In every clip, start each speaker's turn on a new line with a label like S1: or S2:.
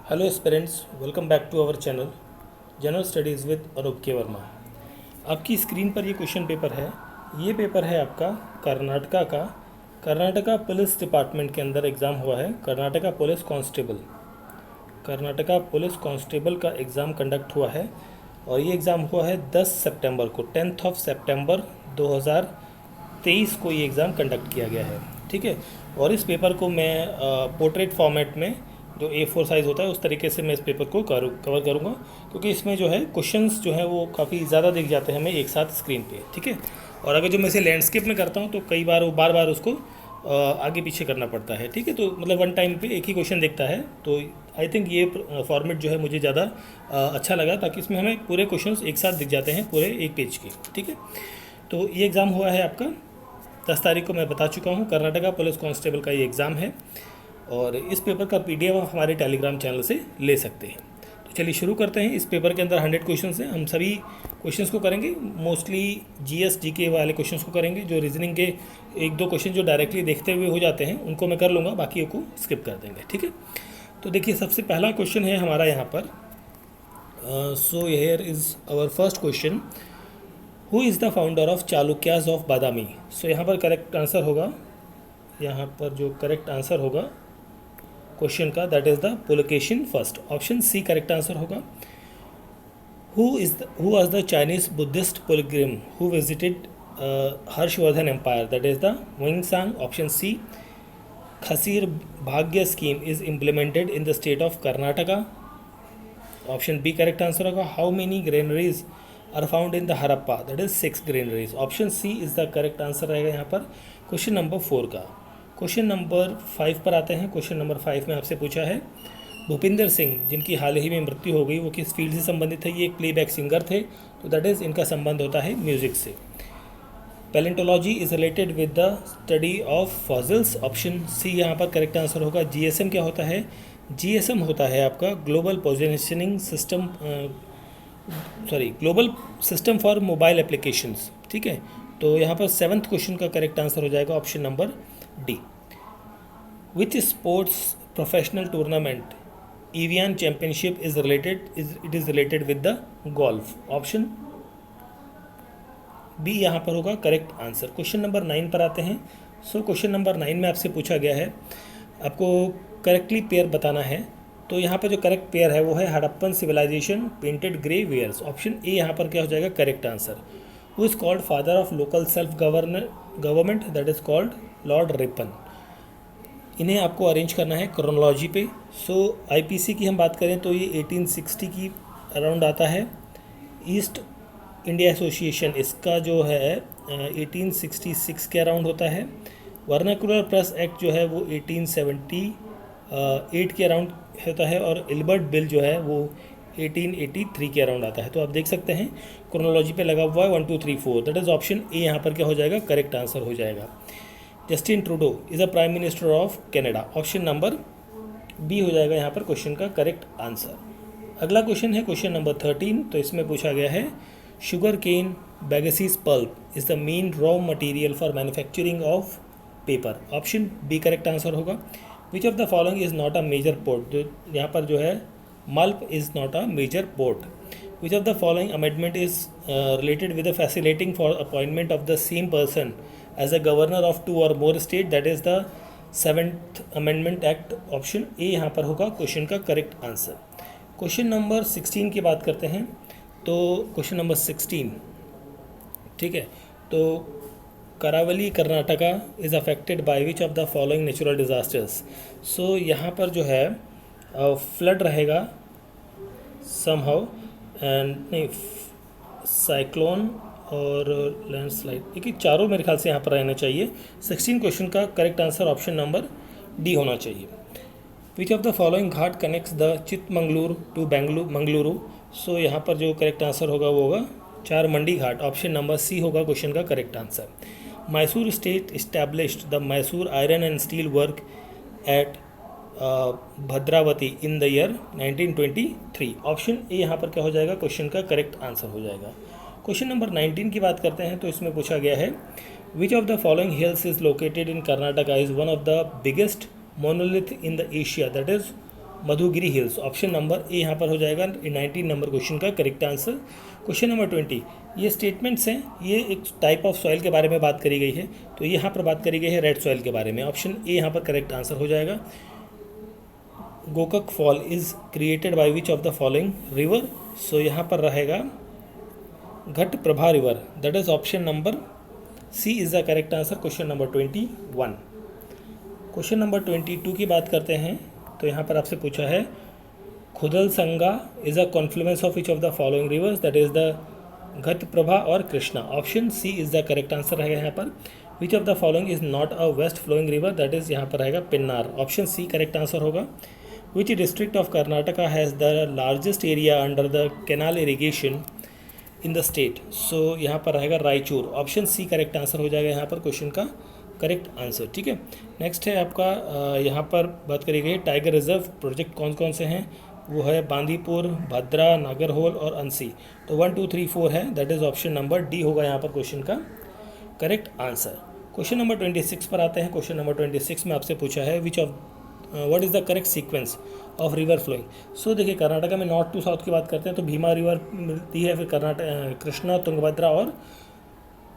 S1: Hello aspirants, welcome back to our channel general studies with Anup K Verma. आपकी screen पर ये question paper है। ये पेपर है आपका कर्नाटका का। कर्नाटका पुलिस डिपार्टमेंट के अंदर एग्ज़ाम हुआ है। कर्नाटका पुलिस कांस्टेबल का एग्ज़ाम कंडक्ट हुआ है और ये एग्ज़ाम हुआ है 10 सितंबर को, 10 सितंबर 2023 को ये एग्ज़ाम कंडक्ट किया गया है। ठीक है। और इस पेपर को मैं पोर्ट्रेट फॉर्मेट में, जो A4 साइज़ होता है, उस तरीके से मैं इस पेपर को कवर करूँगा, क्योंकि इसमें जो है क्वेश्चंस जो है वो काफ़ी ज़्यादा दिख जाते हैं हमें एक साथ स्क्रीन पे। ठीक है। और अगर जो मैं इसे लैंडस्केप में करता हूँ तो कई बार वो बार बार उसको आगे पीछे करना पड़ता है। ठीक है। तो मतलब वन टाइम पे एक ही क्वेश्चन दिखता है, तो आई थिंक ये फॉर्मेट जो है मुझे ज़्यादा अच्छा लगा, ताकि इसमें हमें पूरे क्वेश्चंस एक साथ दिख जाते हैं पूरे एक पेज के। ठीक है। तो ये एग्ज़ाम हुआ है आपका 10 तारीख को, मैं बता चुका हूँ। कर्नाटका पुलिस कांस्टेबल का ये एग्ज़ाम है और इस पेपर का PDF आप हमारे टेलीग्राम चैनल से ले सकते हैं। तो चलिए शुरू करते हैं। इस पेपर के अंदर 100 क्वेश्चन हैं। हम सभी क्वेश्चंस को करेंगे, मोस्टली GS GK वाले क्वेश्चंस को करेंगे। जो रीजनिंग के एक दो क्वेश्चन जो डायरेक्टली देखते हुए हो जाते हैं उनको मैं कर लूँगा, बाकी को स्किप कर देंगे। ठीक है। तो देखिए, सबसे पहला क्वेश्चन है हमारा यहाँ पर। So here is our first question. Who is the founder of Chalukyas of Badami? So यहाँ पर करेक्ट आंसर होगा, यहाँ पर जो करेक्ट आंसर होगा क्वेश्चन का, that is the Pulakeshin first. Option C correct answer होगा। Who was the Chinese Buddhist pilgrim who visited Harshavardhana empire? That is the Hiuen Tsang. Option C. Ksheera Bhagya scheme is implemented in the state of Karnataka? Option B correct answer होगा। How many granaries are found in the Harappa? That is 6 granaries. Option C is the correct answer रहेगा यहाँ पर question number 4 का। Question number 5 पर आते हैं। Question number 5 में आपसे पूछा है, भूपिंदर सिंह, जिनकी हाल ही में मृत्यु हो गई, वो किस फील्ड से संबंधित है? ये एक प्लेबैक सिंगर थे, तो दैट इज़ इनका संबंध होता है म्यूजिक से। Palaeontology is related with the study of fossils. Option C यहाँ पर करेक्ट आंसर होगा। GSM क्या होता है? GSM होता है आपका global positioning system, global system for mobile applications. ठीक है। तो यहाँ पर 7th क्वेश्चन का करेक्ट आंसर हो जाएगा option number D. Which sports professional tournament Evian championship is related with the golf? Option B यहाँ पर होगा करेक्ट आंसर। क्वेश्चन नंबर 9 पर आते हैं। सो क्वेश्चन नंबर 9 में आपसे पूछा गया है, आपको करेक्टली पेयर बताना है। तो यहाँ पर जो करेक्ट पेयर है वो है Harappan civilisation painted grey wares. Option A यहाँ पर क्या हो जाएगा correct answer. Who is called father of local self government? That is called Lord Ripon. इन्हें आपको अरेंज करना है क्रोनोलॉजी पे। सो IPC की हम बात करें तो ये 1860 की अराउंड आता है। ईस्ट इंडिया एसोसिएशन, इसका जो है 1866 के अराउंड होता है। वर्नाकुलर प्रेस एक्ट जो है वो 1878 के अराउंड होता है। और इल्बर्ट बिल जो है वो 1883 के अराउंड आता है। तो आप देख सकते हैं क्रोनोलॉजी पे लगा हुआ है 1 2 3 4, दैट इज़ ऑप्शन ए यहाँ पर क्या हो जाएगा करेक्ट आंसर हो जाएगा। Justin Trudeau is a prime minister of Canada? Option number B हो जाएगा यहाँ पर क्वेश्चन का करेक्ट आंसर। अगला क्वेश्चन है क्वेश्चन नंबर 13। तो इसमें पूछा गया है, sugar cane bagasse pulp is the main raw material for manufacturing of paper? Option B correct answer होगा। Which of the following is not a major port? जो यहाँ पर जो है Malpe is not a major port. Which of the following amendment is related with the facilitating for appointment of the same person as a governor of 2 और more state? That is the 7th amendment act. Option A यहाँ पर होगा question का correct answer. Question number 16 की बात करते हैं। तो क्वेश्चन नंबर 16, ठीक है। तो Karavali Karnataka is affected by which of the following natural disasters? So यहाँ पर जो है फ्लड रहेगा समहाउ, एंड नहीं, साइक्लोन और लैंडस्लाइड, देखिए चारों मेरे ख्याल से यहाँ पर रहना चाहिए। 16 क्वेश्चन का correct answer option number D होना चाहिए। Which of the following ghat connects the Chikkamagaluru to Mangaluru? So यहाँ पर जो करेक्ट आंसर होगा वो होगा चारमंडी घाट। ऑप्शन नंबर सी होगा क्वेश्चन का correct answer. Mysore state established the Mysore iron and steel work at Bhadravati in the year 1923? Option A यहाँ पर क्या हो जाएगा क्वेश्चन का करेक्ट आंसर हो जाएगा। क्वेश्चन नंबर 19 की बात करते हैं। तो इसमें पूछा गया है, which of the following hills is located in Karnataka is one of the biggest monolith in the Asia? That is Madhugiri hills. Option number A यहाँ पर हो जाएगा 19 नंबर क्वेश्चन का करेक्ट आंसर। क्वेश्चन नंबर 20, ये स्टेटमेंट्स हैं, ये एक टाइप ऑफ सॉइल के बारे में बात करी गई है, तो यहाँ पर बात करी गई है रेड सॉइल के बारे में। ऑप्शन ए यहाँ पर करेक्ट आंसर हो जाएगा। Gokak fall is created by which of the following river, so यहाँ पर रहेगा Ghataprabha river, that is option number C is the correct answer. Question number 21। Question number 22 की बात करते हैं, तो यहाँ पर आपसे पूछा है Kudalasangama is a confluence of which of the following rivers, that is the Ghataprabha और Krishna. Option C is the correct answer रहेगा यहाँ पर। Which of the following is not a west flowing river, that is यहाँ पर रहेगा Pennar. Option C correct answer होगा। Which district of Karnataka has the largest area under the canal irrigation in the state, so यहाँ पर रहेगा Raichur. Option C correct answer हो जाएगा यहाँ पर क्वेश्चन का करेक्ट आंसर। ठीक है, नेक्स्ट है आपका यहाँ पर बात करी गई टाइगर रिजर्व प्रोजेक्ट कौन कौन से हैं, वो है बांदीपुर, भद्रा, नागरहोल और अंसी। तो 1 2 3 4 है, that is option number D होगा यहाँ पर क्वेश्चन का करेक्ट आंसर। क्वेश्चन नंबर 26 पर आते हैं। क्वेश्चन नंबर 26 में आपसे पूछा है which of what is the correct sequence of river flowing. So देखिए, कर्नाटका में नॉर्थ टू साउथ की बात करते हैं तो भीमा रिवर मिलती है, फिर कर्नाटक कृष्णा, तुंगभद्रा और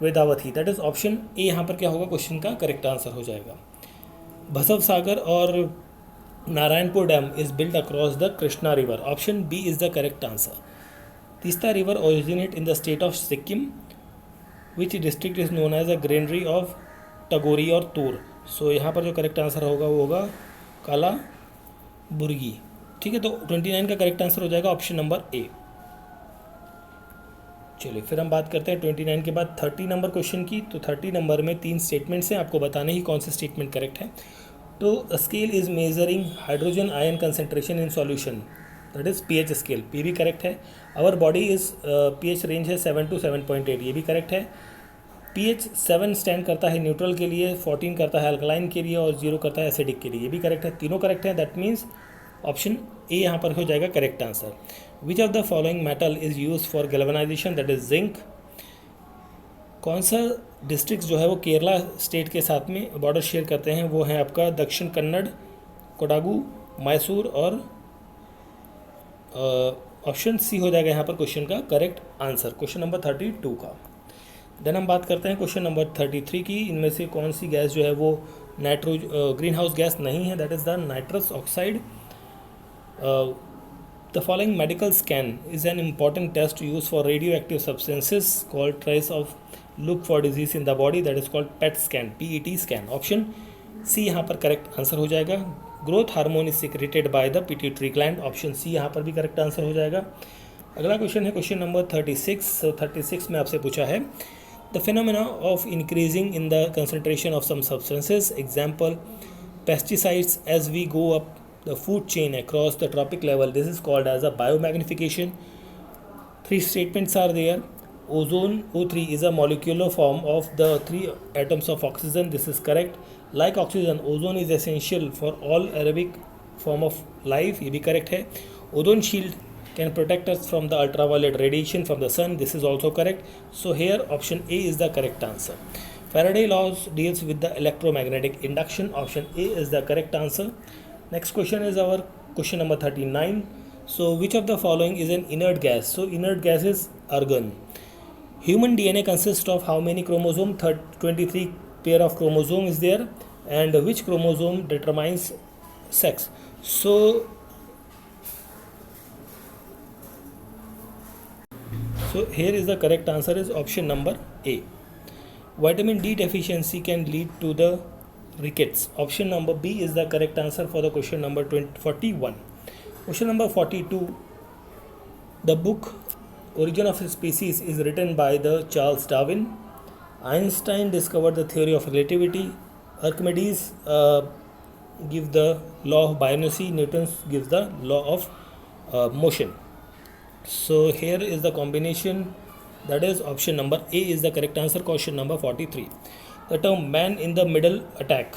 S1: Vedavati, that is option A यहाँ पर क्या होगा क्वेश्चन का करेक्ट आंसर हो जाएगा। भसव सागर और Narayanpur dam is built across the Krishna river, option B is the correct answer. Teesta river originate in the state of Sikkim, which district is known as a granary of togari और तूर, सो यहाँ पर जो करेक्ट आंसर होगा वो होगा काला बुर्गी। ठीक है, तो 29 का करेक्ट आंसर हो जाएगा ऑप्शन नंबर ए। चलिए फिर हम बात करते हैं 29 के बाद 30 नंबर क्वेश्चन की। तो 30 नंबर में 3 स्टेटमेंट्स हैं, आपको बताने ही कौन से स्टेटमेंट करेक्ट है। तो scale is measuring hydrogen ion concentration in solution, that is pH scale, P भी करेक्ट है। Our body is pH range है 7 to 7.8, ये भी करेक्ट है। पीएच 7 स्टैंड करता है न्यूट्रल के लिए, 14 करता है अल्कलाइन के लिए और 0 करता है एसिडिक के लिए, ये भी करेक्ट है। तीनों करेक्ट है, दैट मीन्स ऑप्शन ए यहाँ पर हो जाएगा correct answer. Which of the following metal is use for galvanisation, that is zinc. कौन सा डिस्ट्रिक्ट जो है वो केरला स्टेट के साथ में बॉर्डर शेयर करते हैं, वो है आपका दक्षिण कन्नड़, कोडागू, मैसूर और ऑप्शन सी हो जाएगा यहाँ पर क्वेश्चन का करेक्ट आंसर, क्वेश्चन नंबर 32 का। देन हम बात करते हैं क्वेश्चन नंबर 33 की। इनमें से कौन सी गैस जो है वो ग्रीन हाउस गैस नहीं है, that is the nitrous oxide. The following medical scan is an important test used for radioactive substances called trace of look for disease in the body, that is called PET scan, PET scan. Option C यहाँ पर correct answer हो जाएगा। Growth hormone is secreted by the pituitary gland, option C यहाँ पर भी correct answer हो जाएगा। अगला क्वेश्चन है क्वेश्चन नंबर 36। 36 में आपसे पूछा है the phenomena of increasing in the concentration of some substances, example pesticides as we go up the food chain across the tropic level, this is called as a biomagnification. 3 statements are there. Ozone, O3, is a molecular form of the 3 atoms of oxygen, this is correct. Like oxygen, ozone is essential for all aerobic form of life, ये भी correct है। Ozone shield can protect us from the ultraviolet radiation from the sun, this is also correct. So here option A is the correct answer. Faraday laws deals with the electromagnetic induction, option A is the correct answer. Next question is our question number 39. So which of the following is an inert gas? So inert gas is argon. Human DNA consists of how many chromosome? 23 pair of chromosome is there, and which chromosome determines sex? So here is the correct answer is option number A. Vitamin D deficiency can lead to the rickets, option number B is the correct answer for the question number 41. Question number 42. The book Origin of Species is written by the Charles Darwin. Einstein discovered the theory of relativity. Archimedes give the law of buoyancy. Newton gives the law of motion. So here is the combination, that is option number A is the correct answer, question number 43. The term man in the middle attack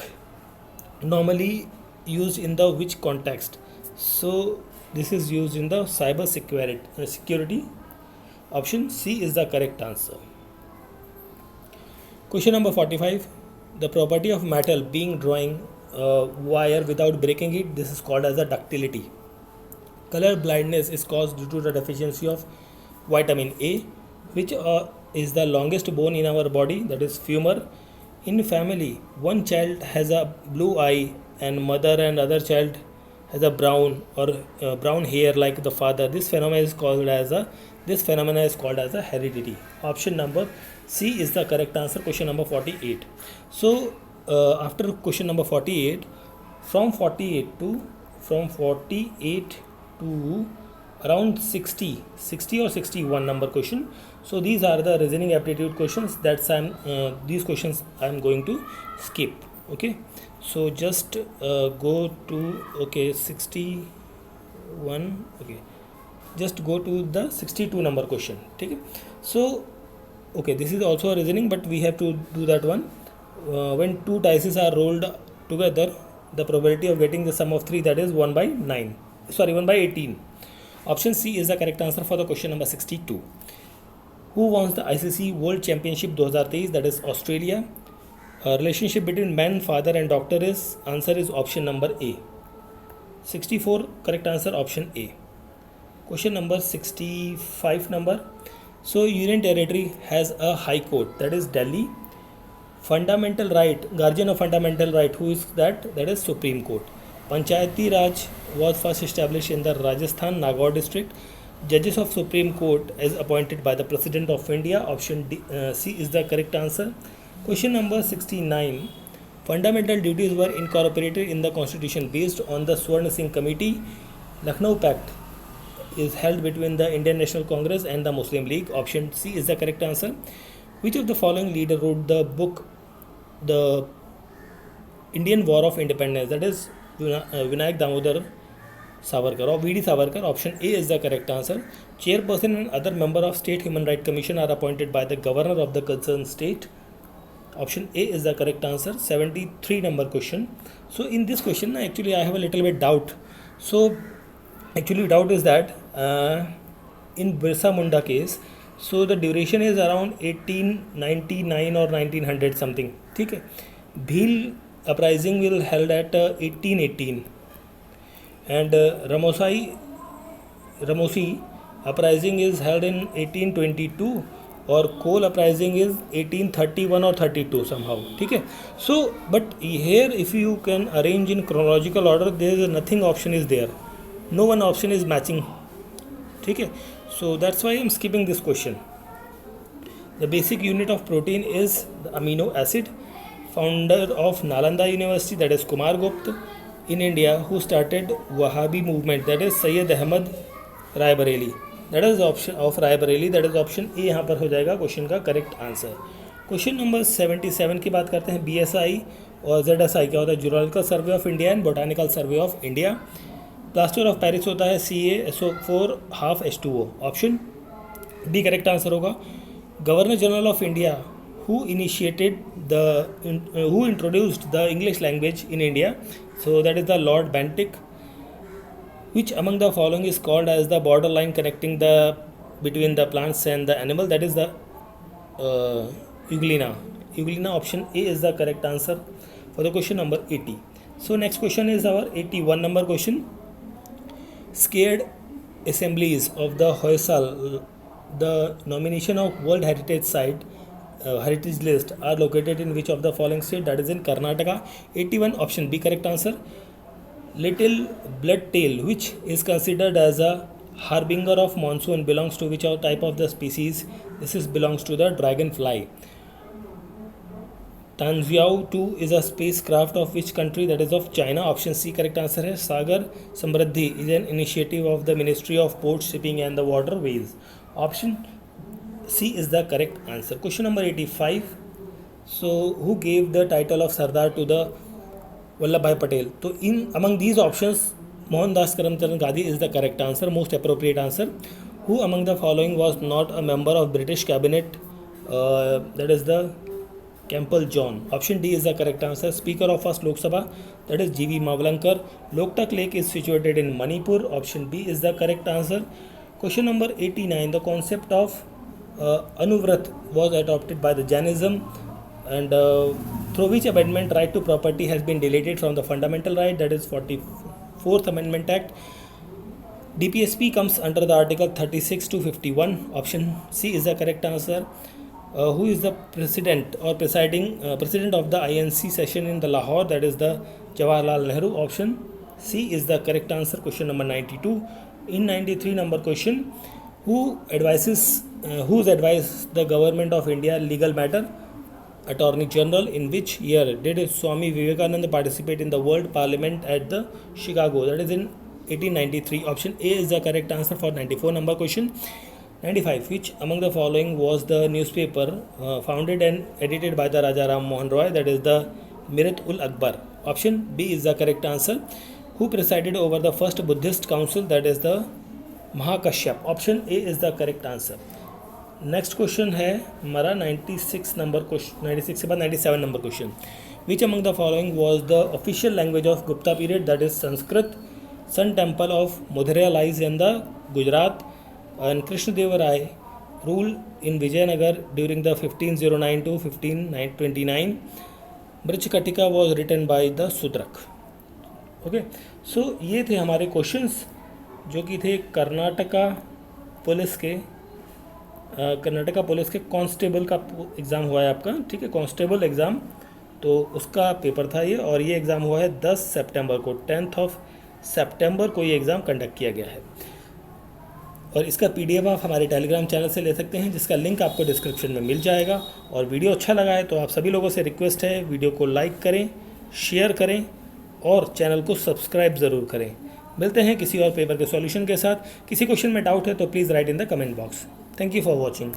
S1: normally used in the which context? So this is used in the cyber security. Option C is the correct answer. Question number 45. The property of metal being drawing wire without breaking it, this is called as a ductility. color blindness is caused due to the deficiency of vitamin A, which is the longest bone in our body, that is femur. In family, one child has a blue eye and mother and other child has a brown or brown hair like the father. This phenomena is called as a heredity. Option number C is the correct answer. Question number 48. So after question number 48, from 48 to around 60 or 61 number question. So these are the reasoning aptitude questions. These questions I am going to skip. Okay, so just go to 61. Okay, just go to the 62 number question. Okay, so okay, this is also a reasoning, but we have to do that one. When two dices are rolled together, the probability of getting the sum of 3, that is 1 by 18. Option C is the correct answer for the question number 62. Who won the ICC World Championship 2023? That is Australia. Relationship between man, father and doctor is, answer is option number A. 64, correct answer option A. Question number 65 number. So Union Territory has a high court, that is Delhi. Fundamental right, guardian of fundamental right, who is that? That is Supreme Court. Panchayati Raj was first established in the Rajasthan Nagaur district. Judges of Supreme Court is appointed by the President of India. Option C is the correct answer. Question number 69. Fundamental duties were incorporated in the Constitution based on the Swarna Singh Committee. Lucknow Pact is held between the Indian National Congress and the Muslim League. Option C is the correct answer. Which of the following leader wrote the book The Indian War of Independence? That is Vinayak Damodar Savarkar or V.D. Savarkar. Option A is the correct answer. Chairperson and other member of State Human Rights Commission are appointed by the governor of the concerned state. Option A is the correct answer. 73 number question. So in this question, actually I have a little bit doubt. So actually doubt is that in Birsa Munda case, so the duration is around 1899 or 1900 something. Okay. Bhil uprising will held at 1818, and Ramosi uprising is held in 1822, or Coal uprising is 1831 or 32 somehow. Okay. So but here if you can arrange in chronological order, there is nothing option is there. No one option is matching. Okay. So that's why I am skipping this question. The basic unit of protein is the amino acid. Founder of Nalanda University, that is Kumar Gupta. In India, who started Wahhabi movement, that is Syed Ahmad Raebareli. That is the option of Raebareli. That is option A यहाँ पर हो जाएगा question का correct answer. Question number 77 की बात करते हैं. BSI और ZSI क्या होता है? Zoological survey of India and botanical survey of India. Plaster of Paris होता है CaSO4 half H2O. Option D correct answer होगा. Governor general of India who introduced the English language in India? So that is the Lord Bentinck. Which among the following is called as the borderline connecting between the plants and the animal? That is the Euglena. Euglena, option A is the correct answer for the question number 80. So next question is our 81 number question. Scared assemblies of the Hoysala, the nomination of World Heritage Site heritage list, are located in which of the following state? That is in Karnataka. 81, option B correct answer. Little blood tail, which is considered as a harbinger of monsoon, belongs to which type of the species? This belongs to the dragonfly. Tanzhou 2 is a spacecraft of which country? That is of China. Option C correct answer है. Sagar Samriddhi is an initiative of the Ministry of Ports, Shipping and the Waterways. Option C is the correct answer. Question number 85. So who gave the title of Sardar to the Vallabhbhai Patel? So among these options, Mohandas Karamchand Gandhi is the correct answer, most appropriate answer. Who among the following was not a member of British cabinet? That is the Campbell John. Option D is the correct answer. Speaker of first Lok Sabha, that is G.V. Mavlankar. Loktak Lake is situated in Manipur. Option B is the correct answer. Question number 89. The concept of Anuvrat was adopted by the Jainism, and through which amendment right to property has been deleted from the fundamental right, that is 44th Amendment Act. DPSP comes under the Article 36 to 51. Option C is the correct answer. Who is the president or president of the INC session in the Lahore? That is the Jawaharlal Nehru. Option C is the correct answer. Question number 92. In 93 number question, whose advice the government of India legal matter? Attorney General. In which year did Swami Vivekananda participate in the World Parliament at the Chicago? That is in 1893. Option A is the correct answer for 94 number question. 95. Which among the following was the newspaper founded and edited by the Raja Ram Mohan Roy? That is the Mirat-ul-Akbar. Option B is the correct answer. Who presided over the first Buddhist council? That is the Mahakashyap. Option A is the correct answer. Next question है हमारा 96 number question, 96 के बाद 97 number question. Which among the following was the official language of Gupta period? That is Sanskrit. Sun temple of Modhera lies in the Gujarat. And Krishnadevaraya rule in Vijayanagara during the 1509 to 1529. Mrichchhakatika was written by the Shudraka. Okay, so ये थे हमारे questions जो कि थे Karnataka police के constable का exam हुआ है आपका. ठीक है, कांस्टेबल एग्ज़ाम, तो उसका पेपर था ये. और ये एग्ज़ाम हुआ है 10 सितंबर को, 10 सितंबर को ये एग्ज़ाम कंडक्ट किया गया है. और इसका PDF आप हमारे टेलीग्राम चैनल से ले सकते हैं, जिसका लिंक आपको डिस्क्रिप्शन में मिल जाएगा. और वीडियो अच्छा लगा है तो आप सभी लोगों से रिक्वेस्ट है, वीडियो को लाइक करें, शेयर करें और चैनल को सब्सक्राइब ज़रूर करें. मिलते हैं किसी और पेपर के सॉल्यूशन के साथ. किसी क्वेश्चन में डाउट है तो please write in the comment box. Thank you for watching.